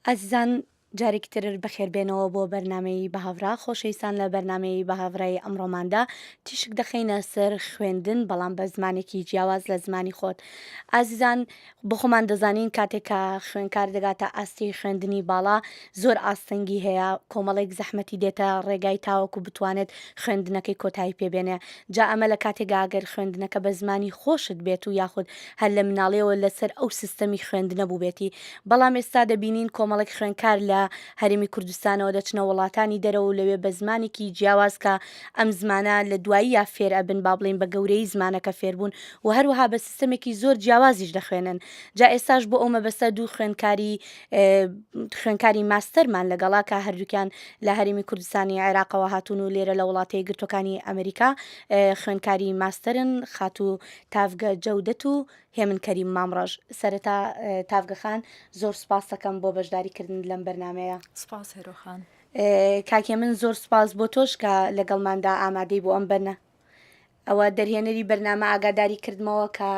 ئازیزان جارێکتر بەخێربێنەوە بۆ بەرنمەی بەهاڤرا خۆشەویستان لە بەرنمەی بەهاڤڕای ئەمڕۆماندا تیشک دەخەینە سەر خوێندن بەڵام بە زمانێکی جیاواز لە زمانی خۆت. ئازیزان بخۆمان دەزانین کاتێکە خوێنکار دەگاتە ئاستی خوێندنی باڵا زۆر ئاستەنگی هەیە کۆمەڵێک زەحمەتی دێتە ڕێگای تاوەکو بتوانێت خوێندنەکەی کۆتایی پێبێنێ جا ئەمە لە کاتێکگاگەر خوێندنەکە بە زمانی خۆشت بێت و یاخود هەر لە مناڵەوە لەسەر ئەو سیستەمی خوێندنە بوو بێتی بەڵام ئێستا دەبینین کۆمەڵێک خوێنکار لە هەرێمی کوردستانەوە دەچنە وڵاتانی دەرەوە و لەوێ بە زمانێکی جیاواز کە ئەم زمانە لە دوایی یا فێر ئەبن با بڵین بە گەورەی زمانەکە فێربوون و هەروەها بە سیستەمێکی زۆر جیاوازیش دەخوێنن جا ئێستاش بۆ ئەومە بەسە دوو خوێنکاری ماستەرمان لەگەڵا کە هەردووکیان لە هەرێمی کوردستانی عێراقەوە هاتوون و لێرە لە وڵاتی گرتوەکانی ئەمریکا خوێنکاری ماستەرن خاتو تافگە جەودەت و هێمن کەریم مامڕەژ سەرەتا تافگەخان زۆر سپاس دەکەم بۆ بەشداریکردن لەم بەرنمەیە. سپاس هێرۆخان. کاکێ من زۆر سپاس بۆ تۆش کە لەگەڵماندا ئامادەی بۆ ئەم بەرنە ئەوە دەرهێنەری بەرنامە ئاگاداری کردمەوە کە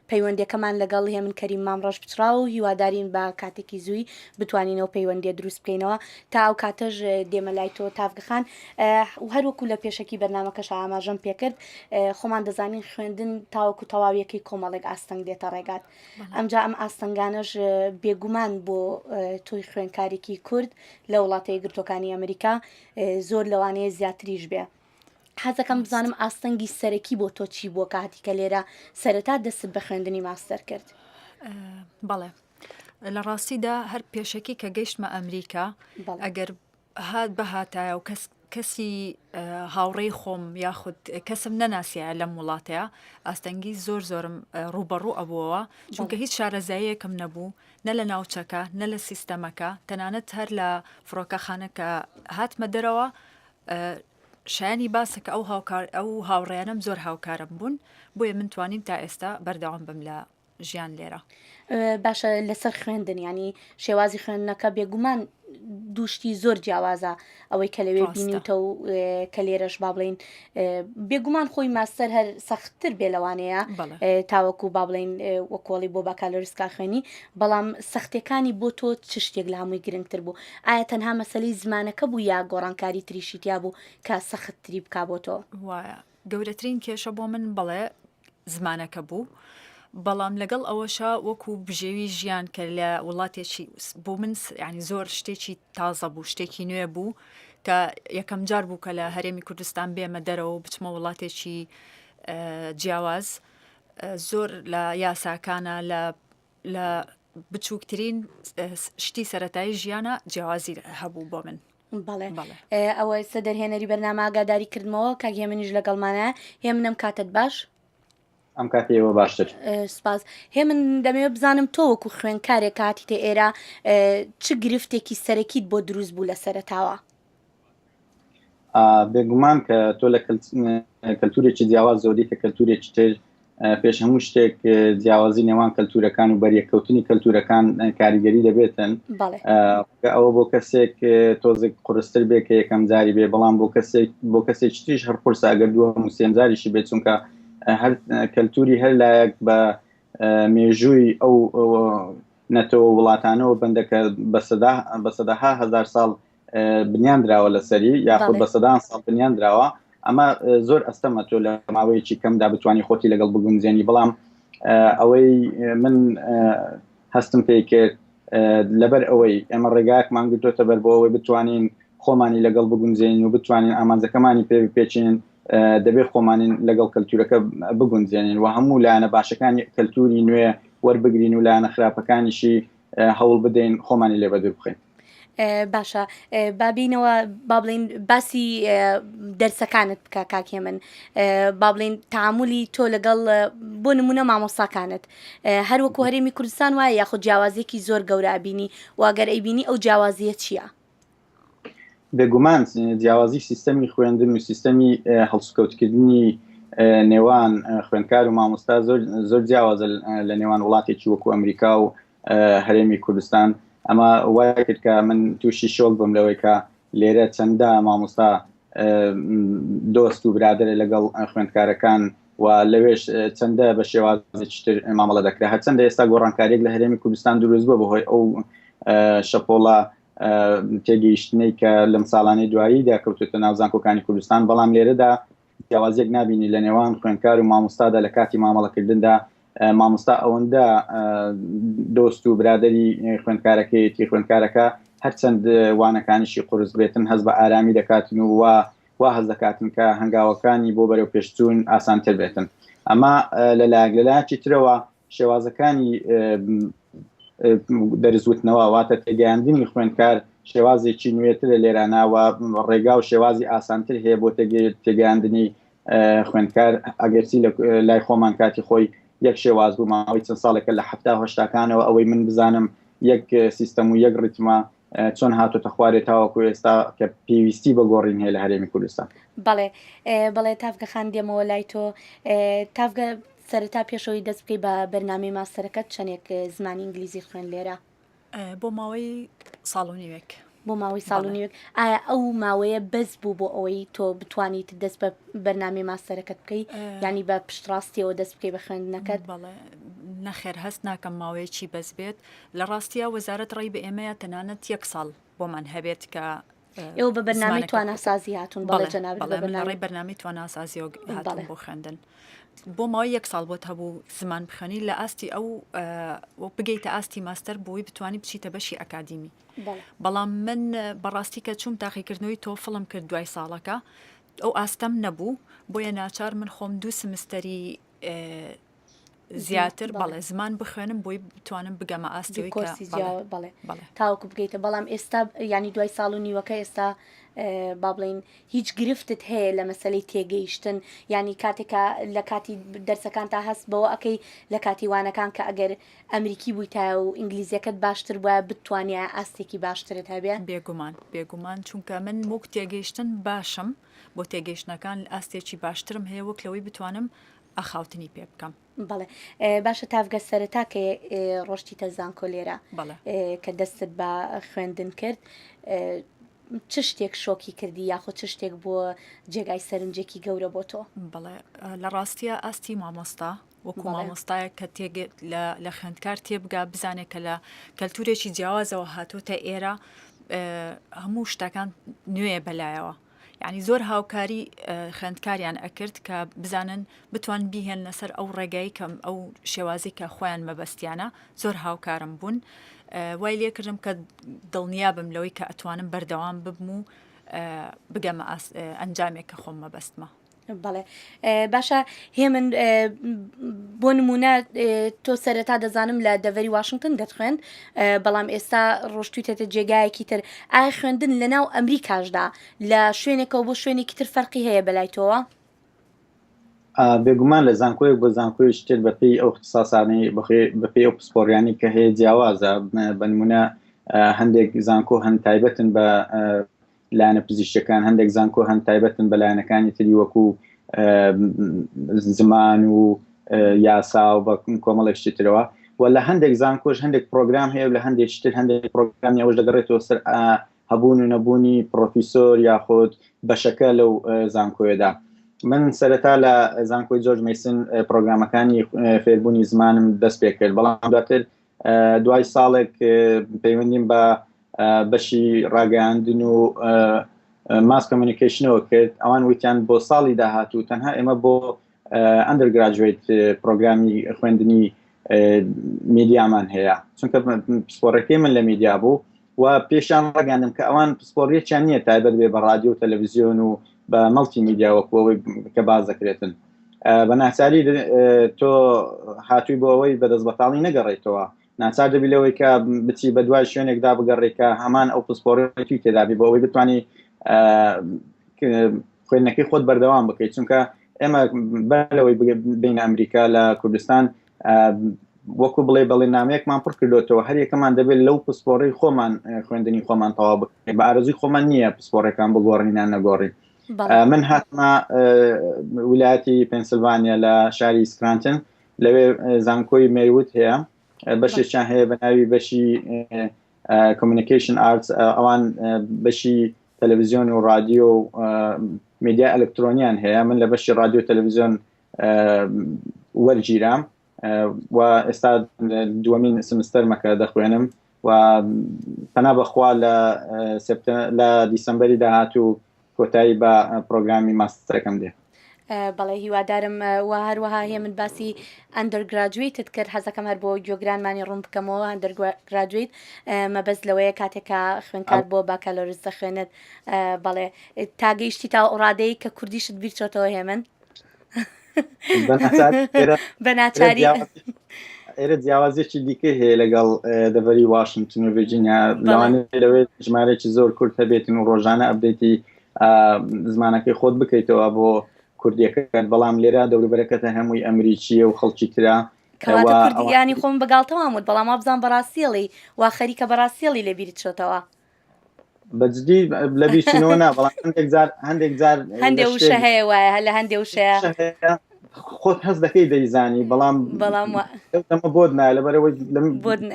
پەیوەندەکەمان لەگەڵ هێمن کەریم مامڕەش بچرا و هیوادارین بە کاتێکی زووی بتوانینەوە پەیوەندی دروست بکەینەوە تا ئەو کاتەژ دێمە لای تۆ تافگەخان و هەروەکو لە پێشەکی بەرنمەکەش ئاماژەم پێکرد خۆمان دەزانین خوێندن تاوەکو تەواویەکەی کۆمەڵێک ئاستەنگ دێتە ڕێگات ئەمجا ئەم ئاستەنگانەش بێگومان بۆ تۆی خوێنکارێکی کورد لە وڵاتەیە گرتوەکانی ئەمریکا زۆر لەوانەیە زیاتریش بێ. حەزەکەم بزانم ئاستەنگی سەرەکی بۆ تۆ چی بۆ کاتیکە لێرە سەرەتا دەست بە خوێندنی ماستەر کرد. بەڵێ لە ڕاستیدا هەر پێشەکی کە گەیشتمە ئەمریکا ئەگەر هات بەهاتایە و کەسی هاوڕێی خۆم یاخود کەسم نەناسیە لەم وڵاتەیە ئاستەنگی زۆرم ڕوبەڕوو ئەبووەوە چونکە هیچ شارەزاییەکەم نەبوو نە لە ناوچەکە نە لە سیستەمەکە تەنانەت هەر لە فڕۆکەخانەکە هاتمە دەرەوە شایانی باسەکە ئەو هاوڕێیانم زۆر هاوکارم بوون بۆیە من توانیم تا ئێستا بەردەوام بم لە ژیان لێرە. باشە لەسەر خوێندن ینی شێوازی خوێندنەکە بێگومان دووشتی زۆر جیاوازە ئەوەی کە لەوێ بینیتە و کە لێرەش با بڵین بێگومان خۆی ماستەر هەر سەختتر بێ لەوانەیە تاوەکو با بڵین وەکۆڵی بۆ باکالۆریسکا خوێنی بەڵام سەختەکانی بۆ تۆ چ شتێک لە هەمووی گرنگتر بوو ئایا تەنها مەسەلەی زمانەکە بوو یا گۆڕانکاری تریشیتیا بوو کە سەختتری بک بۆ تۆ وایە گەورەترین کێشە بۆ من بڵێ زمانەکە بوو بەڵام لەگەڵ ئەوەشە وەکو بژێوی ژیان کە لە وڵاتێکی بۆ من ینی زۆر شتێکی تازە بوو شتێکی نوێ بوو کە یەکەم جار بوو کە لە هەرێمی کوردستان بێمە دەرەوە و بچمە وڵاتێکی جیاواز زۆر لە یاساکانە لە بچووکترین شتی سەرەتایی ژیانە جیاوازی هەبوو بۆ من. بەڵێ ئەوە ئێستا دەرهێنەری بەرنامە ئاگاداری کردمەوە کاگێ منیش لەگەڵمانە هێ منم کاتت باش ئەم کاتێەوە باشتر سپاس هێ من دەمەوێت بزانم تۆ وەکو خوێنکارێک کاتیتە ئێرە چ گرفتێکی سەرەکیت بۆ دروست بوو لە سەرەتاوە بێگومان کە تۆ لە کەلتورێکی جیاواز زۆری کە کەلتورێکی تر پێش هەموو شتێک جیاوازی نێوان کەلتورەکان و بەریەکەوتنی کەلتورەکان کاریگەری دەبێتن ئەوە بۆ کەسێک تۆزێک قورستر بێ کە یەکەم جاری بێ بەڵام بۆ کەسێکی تریش هەر قورسە ئەگەر دووە موسێنجاریشی بێت چونکە هەر کەلتوری هەر لایەک بە مێژووی ئەو نەتەوە وڵاتانەوە بەندەکە بە سەداها هەزار ساڵ بنیان درراوە لەسەری یاخود بە سەدان ساڵ بنیان درراوە ئەمە زۆر ئەستەمە تۆ لە ماوەیەکی کەمدا بتوانانی خۆتی لەگەڵ بگونجێنی بەڵام ئەوەی من هەستم پێی کرد لەبەر ئەوەی ئێمە ڕێگایەکمان گرتوتە بەر بۆ ئەوەی بتوانین خۆمانی لەگەڵ بگونجێنین و بتوانین ئامانجەکەمانی پێچین دەبێت خۆمانین لەگەڵ کەلتورەکە بگونجێنین و هەموو لایەنە باشەکانی کەلتوری نوێ وەربگرین و لایەنە خراپەکانیشی هەوڵ بدەین خۆمانی لێ بەدوور بخەین. باشە بابینەوە با بڵین باسی دەرسەکانت بکە کاکێ من با بڵین تعاملی تۆ لەگەڵ بۆ نمونە مامۆستاکانت هەروەکو هەرێمی کوردستان وایە یاخود جیاوازیەکی زۆر گەورە بینی واگەر ئەیبینی ئەو جیاوازیە چییە؟ بێگومان جیاوازی سیستەمی خوێندن و سیستەمی هەڵسوکەوتکردنی نێوان خوێندکار و مامۆستا زۆر جیاوازە لە نێوان وڵاتێکی وەکو ئەمریکا و هەرێمی کوردستان ئەمە وایە کرد کە من تووشی شۆک بم لەوەی کە لێرە چەندە مامۆستا دۆست و برادرە لەگەڵ خوێندکارەکان و لەوێش چەندە بە شێوازێکی تر مامەڵە دەکرێت هەرچەندە ئێستا گۆڕانکاریێک لە هەرێمی کوردستان دروست بووە بەهۆی ئەو شەپۆڵە تێگەیشتنەی کە لەم ساڵانەی دواییدا کەوتوتە ناو زانکۆکانی کوردستان، بەڵام لێرەدا جیاوازیەک نبینی لە نێوان خوێندکار و مامۆستادا لە کاتی مامەڵەکردندا. مامۆستا ئەوەندە دۆست و برادری خوێندکارەکەیەتی خوێندکارەکە هەرچەند وانەکانیشی قورس بێتن هەز بە ئارامی دەکاتن و وا هەز دەکاتن کە هەنگاوەکانی بۆ بەرەو پێشچوون ئاسانتر بێتن. ئەمە لەلایەکی ترەوە شێوازەکانی دەرزوتنەوە واتە تێگەیاندنی خوێندکار شێوازێکی نوێترە لێراناوە ڕێگا و شێوازی ئاسانتر هەیە بۆ تێگەیاندنی خوێندکار ئەگەرچی لای خۆمان کاتی خۆی یەک شێواز بوو ماوەی چەند ساڵێکە لە 70-80کانەوە ئەوەی من بزانم یەک سیستەم و یەک ڕیتمە چۆن هاتوتە خوارێت تاوەکو ئێستا کە پێویستی بە گۆڕین هەیە لە هەرێمی کوردستان. بەڵێ تافگە خان دێمەوە لای تۆ. تافگە سەرەتا پێشەوەی دەست بکەی بە بەرنامەی ماستەرەکەت چەندێک زمانی ئینگلیزی خوێن لێرە؟ بۆ ماوەی ساڵ و نیوێک. بۆ ماوەی ساڵ و نیوێک. ئایا ئەو ماوەیە بەس بوو بۆ ئەوەی تۆ بتوانیت دەست بە بەرنامەی ماستەرەکەت بکەی، ینی بە پشتڕاستیەوە دەست بکەی بە خوێندنەکەت؟ بەڵێ نەخێر هەست ناکەم ماوەیەکی بەس بێت. لە ڕاستیە وەزارەت ڕێی بە ئێمەیە تەنانەت 1 ساڵ بۆمان هەبێت کە ئێوە بە بەرنامەی تواناسازی هاتوون. بەڵێ ڕێی بەرنامەی تواناسازی هاتوون بۆ خوێندن. بۆ ماوەی 1 ساڵ بۆت هەبوو زمان بخوێنی لە ئاستی ئەو بگەیتە ئاستی ماستەر بۆی بتوانی بچیتە بەشی ئەکادیمی. بەڵام من بەڕاستی کە چوم تاقیکردنەوەی تۆفڵم کرد دوای ساڵەکە ئەو ئاستەم نەبوو، بۆیە ناچار من خۆم 2 سمستەری زیاتر بەڵێ زمان بخوێنم بۆی بتوانم بگەمە ئاستەوەی تاوەکو بگەیتە. بەڵام ئێستا ینی دوای ساڵ و نیوەکە ئێستا با بڵین هیچ گرفتت هەیە لە مەسەلەی تێگەیشتن، ینی کاتێکە لە کاتی دەرسەکان تا هەست بەوە ئەەکەی لە کاتی وانەکان کە ئەگەر ئەمریکی بوویتە و ئینگلیزیەکەت باشتر بووە بتوانیا ئاستێکی باشترت هەبێ؟ بێگومان چونکە من موک تێگەیشتن باشم، بۆ تێگەیشتنەکان ئاستێکی باشترم هەیە وەک لەوەی بتوانم ئەخاوتنی پێ بکەم. بەڵێ باشە تافگە سەرەتا کە ڕۆشتیتە زانکۆ لێرە کە دەستت بە خوێندن کرد، چ شتێک شۆکی کردی یاخۆ چ شتێک بۆ جێگای سەرنجێکی گەورە بۆ تۆ؟ بەڵێ لە ڕاستیە ئاستی مامۆستا وەکو مامۆستایە کە تێگێت لە خوێندکار تێبگا بزانێت کە لە کەلتورێکی جیاوازەوە هاتوۆتە ئێرە هەموو شتەکان نوێ بەلایەوە. یعنی زۆر هاوکاری خوێندکاریان ئەکرد کە بزانن بتوان بیهێن لەسەر ئەو ڕێگایی کەم ئەو شێوازی کە خۆیان مەبەستیانە. زۆر هاوکارم بوون، وای لێکردم کە دڵنیا بم لەوەی کە ئەتوانم بەردەوام ببم و بگەمە ئەنجامێک کە خۆم مەبەستمە. بەڵێ باشە هێمن بۆ نمونە تۆ سەرەتا دەزانم لە دەڤەری واشنگتن دەتخوێند، بەڵام ئێستا ڕۆشتویتە جێگایەکی تر. ئایا خوێندن لە ناو ئەمریکاشدا لە شوێنێکەوە بۆ شوێنێکی تر فەرقی هەیە بەلای تۆوە؟ بێگومان لە زانکۆیەک بۆ زانکۆی شتێت بەپێی ئەو اختصاسانەی بەپێی ئەو پسپۆریانی کە هەیە جیاوازە. بە نمونە هەندێک زانکۆ هەند تایبەتن بە لایەنە پزیشکەکان، هەندێک زانکۆ هەند تایبەتن بە لایەنەکانی تری وەکو زمان و یاسا و بە کۆمەڵێکی ترەوە، و لە هەندێک زانکۆش هەندێک پرۆگرام هەیە لە هەندێک شتر هەندێک پرۆگرامی ئەوش دەگەڕێتەوە سەر هەبوون و نەبوونی پرۆفیسۆر یاخود بەشەکە لەو زانکۆیەدا. من سەرەتا لە زانکۆی جۆرج مەیسن پرۆگرامەکانی فێربوونی زمانم دەست پێ کرد، بەڵام دواتر دوای ساڵێک پەیوەندیم بە بەشی ڕاگەیاندن و ماس کۆمیونیکیشنەوە کرد. ئەوان وتیان بۆ ساڵی داهاتوو تەنها ئێمە بۆ ئەندەرگراجوێت پرۆگرامی خوێندنی میدیامان هەیە، چونکە پسپۆڕەکەی من لە میدیا بوو و پێشان ڕگەاندم کە ئەوان پسپۆڕیەکیان نییە تایبەت بێ بە رادیۆ و تەلەڤیزیۆن و بە مەڵتی میدیا وەکوەوەی کە باز دەکرێتن. بە ناچاری تۆ هاتووی بۆ ئەوەی بەدەست بەتاڵی نەگەڕێیتەوە، ناچار دەبی لەوەی کە بچی بە دوای شوێنێکدا بگەڕێکە هەمان ئەو پسپۆڕی تێدابی بۆ ئەوەی بتوانانی خوێندنەکەی خۆت بەردەوام بکەیت، چونکە ئێمە بەلەوەی بین ئەمریکا لە کوردستان وەکو بڵێ بەڵێنامەیەکمان پڕ کردوێتەوە، هەر یەکەمان دەبێت لەو پسپۆڕی خۆمان خوێندنی خۆمان تەواو بکەین. بە ئارەزوی خۆمان نییە پسپۆڕەکان بگۆڕینیان نەگۆڕین. من هاتمە ویلایەتی پێنسیلڤانیا لە شاری سکرانتن، لەوێ زانکۆی مێریوت هەیە، بەشێکیان هەیە بە ناوی بەشی کۆمیونیکیشن ئارتس، ئەوان بەشی تەلەڤیزیۆن و رادیۆ و میدیا ئەلکترۆنیان هەیە. من لە بەشی رادیۆ تەلەڤیزیۆن وەرگیرام و ئێستا دووەمین سمستەرمەکە دەخوێنم و پەنا بەخوا لە دیسەمبەری داهاتوو کۆتایی بە پرۆگرامی ماستەرەکەم دێ. بەڵێ هیوادارم و هەروەها هێ من باسی ئەندەرگراجویتت کرد حەزەکەم هەر بۆ گوێگرانمانی ڕوون بکەمەوە ئەندەرگراجویت مەبەست لەوەیە کاتێکە خوێنکار بۆ باکالۆرس دەخوێنێت بەڵێ تاگەیشتی تا ئوڕادەی کە کوردیشت بیرچۆتەوە هێمن بە ناچاری ئێرە جیاوازێکی دیکە هەیە لەگەڵ دەڤەری واشنگتن و ڤیرجینیا لەوانەیە لەوێ ژمارەی زۆر کورد هەبێتن و ڕۆژانە ئەپدەیتی زمانەکەی خۆت بکەیتەوە بۆ کوردیەکەت بەڵام لێرە دەوروبەرەکەتە هەمووی ئەمریکیە و خەڵکی ترا کوردیانی خۆم بەگاڵتەوە وت بەڵام بزان بەڕاستیڵی وا خەریکە بەڕاستیڵی لێ بیرت چۆتەوە بەجددی لە بیستنەوە نا بەڵام هەندێک جار هەندێ وشە هەیە وایە لە هەندێ وشەیە خۆت هەست دەکەی دەیزانی بەڵام ئەمە بۆت نایە لەبەرەوەی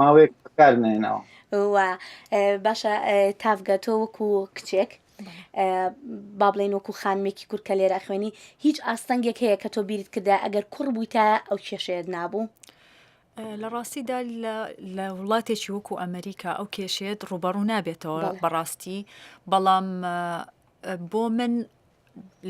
ماوەیەک کار نێناوە باشە تافگە تۆ وەکو کچێک با بڵێن وەکو خانمێکی کورد کە لێرە خوێنی هیچ ئاستەنگێک هەیە کە تۆ بیرت کردا ئەگەر کوڕ بوویتە ئەو کێشەیەت نابوو لە ڕاستیدا لە وڵاتێکی وەکو ئەمریکا ئەو کێشێت ڕوبەڕوو نابێتەوە بەڕاستی بەڵام بۆ من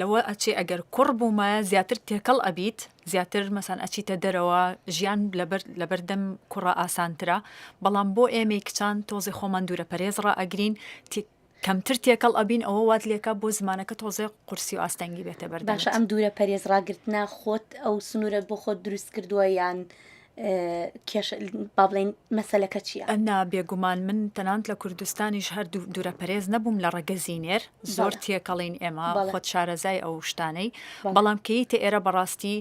لەوە ئەچێ ئەگەر کوڕ بوومایە زیاتر تێکەڵ ئەبیت زیاتر مەسان ئەچیتە دەرەوە ژیان لەبەردەم کوڕە ئاسانترە بەڵام بۆ ئێمەی کچان تۆزی خۆمان دوورە پەرێزڕە ئەگرین کەمتر تێکەڵ ئەبین ئەوە وات لێکە بۆ زمانەکە تۆزێ قورسی و ئاستەنگی بێتە بەردەم باشە ئەم دوورە پەرێزڕاگرتنا خۆت ئەو سنوورە بۆ خۆت دروست کردووە یان با بڵێن مەسەلەکە چییە؟ ئەنا بێگومان من تەنانەت لە کوردستانیش هەر دوورە پەرێز نەبووم لە ڕەگەزینێر زۆر تێکەڵین ئێمە خۆت شارەزای ئەو شتانەی بەڵام کەیتە ئێرە بەڕاستی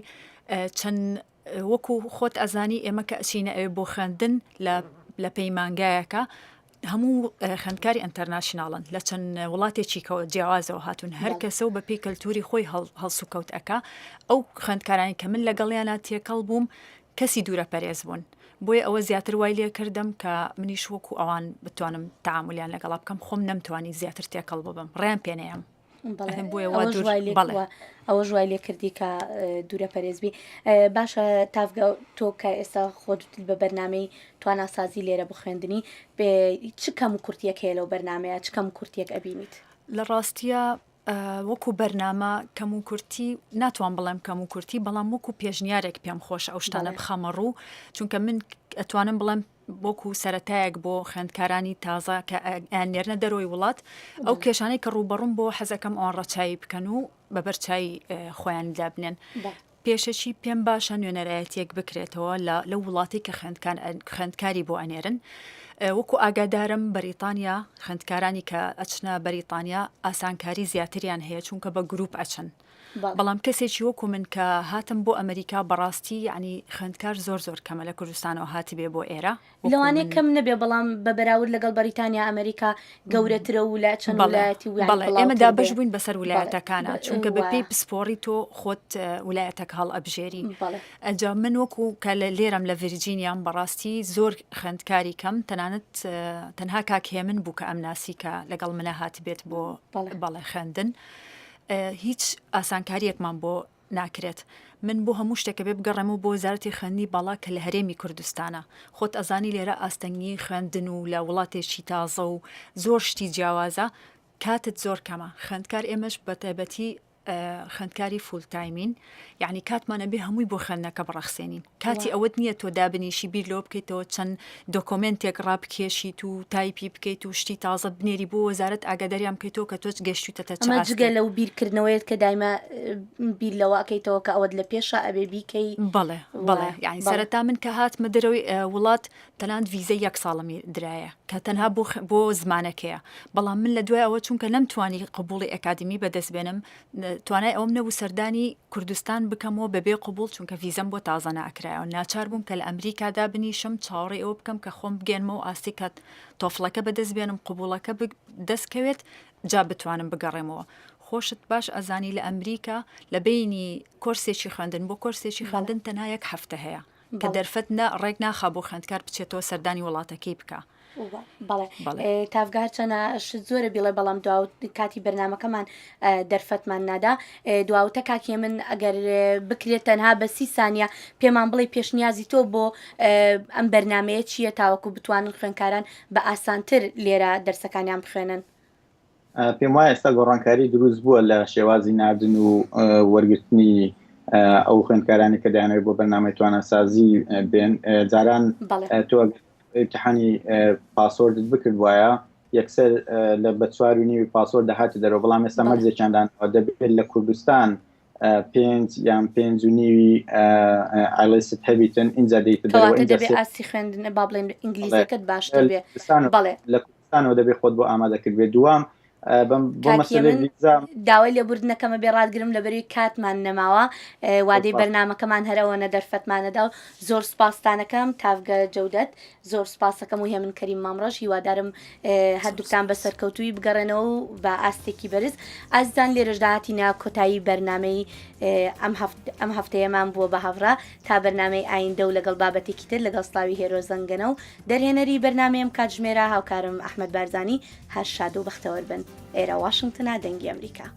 چەند وەکو خۆت ئەزانی ئێمە کە ئەچینە ئەوێ بۆ خوێندن لە پەیمانگایەکە هەموو خوێندکاری ئینتەرناشناڵن لە چەند وڵاتێکی جیاوازەوە هاتوون هەر کەسە و بەپێی کەلتوری خۆی هەڵسو کەوت ئەکا ئەو خوێندکارانی کە من لەگەڵیانە تێکەڵ بووم کەسی دوورە پەرێز بوون بۆیە ئەوە زیاتر وای لێ کردم کە منیش وەکو ئەوان بتوانم تەعاملیان لەگەڵا بکەم خۆم نەمتوانی زیاتر تێکەڵ ببم ڕێیان پێنەیەم ئەوە ژوای لێ کردی کە دوورە پەرێزبی باشە تافگە تۆ کە ئێستا خۆت بە بەرنامەی تواناسازی لێرە بخوێندنی چ کەم و کورتیەک هەیە لەو بەرنمەیە چ کەم و کورتێک ئەبینیت لە ڕاستیە وەکو بەرنامە کەم و کورتی ناتوان بڵێم کەم و کورتی بەڵام وەکو پێشنیارێک پێم خۆش ئەو شتانە بخەمە ڕوو چونکە من ئەتوانم بڵێم بۆکو سەرەتایەک بۆ خوێندکارانی تازە کە نێرنە دەرۆی وڵات ئەو کێشانەی کە ڕوبەڕوم بۆ حەزەکەم ئەوان ڕەچایی بکەن و بەبەرچای خۆیان دابنێن پێشەکی پێم باشە نوێنەرایەتێک بکرێتەوە لە وڵاتی کە خوێندکاری بۆ ئەنێرن وەکو ئاگادارم بەریتانیا خوێندکارانی کە ئەچنە بەریتانیا ئاسانکاری زیاتریان هەیە چونکە بە گروپ ئەچن بەڵام کەسێکی وەکو من کە هاتم بۆ ئەمریکا بەڕاستی ینی خوێندکار زۆر کەمە لە کوردستانەوە هاتی بێ بۆ ئێرە لەوانەیە کەم نەبێ بەڵام بە بەراورد لەگەڵ بەریتانیا ئەمریکا گەورەترە و لە چەند وڵایەتی ئێمەدا بەش بووین بەسەر ویلایەتەکانە چونکە بەپێی پسپۆری تۆ خۆت ویلایەتەک هەڵ ئەبژێری ئەجا من وەکو کە لە لێرەم لە ڤیرجینیام بەڕاستی زۆر خوێندکاری کەم تەنها کاکێمن بوو کە ئەم ناسی کە لەگەڵ منە هاتی بێت بۆ بەڵێ خوێندن هیچ ئاسانکاریەکمان بۆ ناکرێت من بۆ هەموو شتێکە بێ بگەڕێم و بۆ وەزارەتی خوێندنی باڵا کە لە هەرێمی کوردستانە خۆت ئەزانی لێرە ئاستەنگی خوێندن و لە وڵاتێکی تازە و زۆر شتی جیاوازە کاتت زۆر کەمە خوێندکار ئێمەش بە تایبەتی خوێندکاری فول تایمین یعنی کاتمانە بێ هەمووی بۆ خوێندنەکە بڕەخسێنین کاتی ئەوەت نییە تۆ دابنیشی بیر لۆ بکەیتەوە چەند دۆکۆمنتێک ڕابکێشیت و تایپی بکەیت و شتی تازە بنێری بۆ وەزارەت ئاگاداریان بکەیتەوە کە تۆ گەشتوتە جگە لەو بیرکردنەوەیت کە دایمە بیر لەوە ئەکەیتەوە کە ئەوەت لە پێشە ئەبێ بیکەی بەڵێ یعنی سەرەتا من کە هاتمە دەرەوەی وڵات تەنانەت ڤیزەی 1 ساڵمی درایە کە تەنها بۆ زمانەکەیە بەڵام من لە دوای ئەوە چونکە نەمتوانی قبوڵی ئەکادمی بەدەستبێنم توانای ئەوم نەبوو سەردانی کوردستان بکەمەوە بەبێ قبول چونکە ڤیزەم بۆ تازە ناکرایەوە ناچار بووم کە لە ئەمریکادا بنیشم چاوەڕێ ئەوە بکەم کە خۆم بگەنمەوە ئاستی کات تۆفڵەکە بەدەستبێنم قبوڵەکە دەستکەوێت جا بتوانم بگەڕێمەوە خۆشت باش ئەزانی لە ئەمریکا لە بینی کۆرسێکی خوێندن بۆ کۆرسێکی خوێندن تەنها 1 هەفتە هەیە کە دەرفەت ڕێک ناخا بۆ خوێندکار بچێتەوە سەردانی وڵاتەکەی بکە بەڵێ تافگار چەنە زۆرە بیڵێ بەڵام دواوت کاتی بەرنمەکەمان دەرفەتمان نادا دواوتە کاکێ من ئەگەر بکرێت تەنها بە 30 سانیا پێمان بڵێ پێشنیازی تۆ بۆ ئەم بەرنمەیە چییە تاوەکو بتوانن خوێنکاران بە ئاسانتر لێرە دەرسەکانیان بخوێنن. پێم وایە ئێستا گۆڕانکاری دروست بووە لە شێوازی ناردن و وەرگرتنی ئەو خوێندکارانی کە دایانەوێت بۆ بەرنامەی توانەسازی بێن جاران تۆ امتحانی پاسۆردت بکرد وایە یەکسەر لە بە 4.5 پاسۆر دەهاتی دەرەوە بەڵام ئێستا مەرجێکیاندانەوە دەبێت لە کوردستان 5 یان 5.5 ئایلست هەبیتن اینجا دەیتە دەبێت ئاسی خوێندن با بڵێن ئینگلیزیەکەت باشتر بێ لە کوردستانەوە دەبێت خۆت بۆ ئامادەکرد بێت. دوام داوای لێبوردنەکەمە بێڕادگرم لەبەری کاتمان نەماوە وادەی بەرنمەکەمان هەرەوەنە دەرفەتمانەدا و زۆر سپاسانەکەم تافگە جەودەت زۆر سپاسەکەم و هێ من کەریم مامڕۆژ هیوادارم هەردووکتان بە سەرکەوتووی بگەڕێنەوە و بە ئاستێکی بەرز ئازدان لێرەشداهاتینە کۆتایی بەرنمەی ئەم هەفتەیەمان بووە بە هەڤرا تا بەرنمەی ئایندە و لەگەڵ بابەتێکی تر لەگەڵ سلاوی هێرۆزەنگەنە و دەرهێنەری بەرنمەیەم کاتژمێرە هاوکارم ئەحمەد بارزانی هەر شاد و بەختەوەر بن. ئێرە واشنگتنە دەنگی ئەمریکا.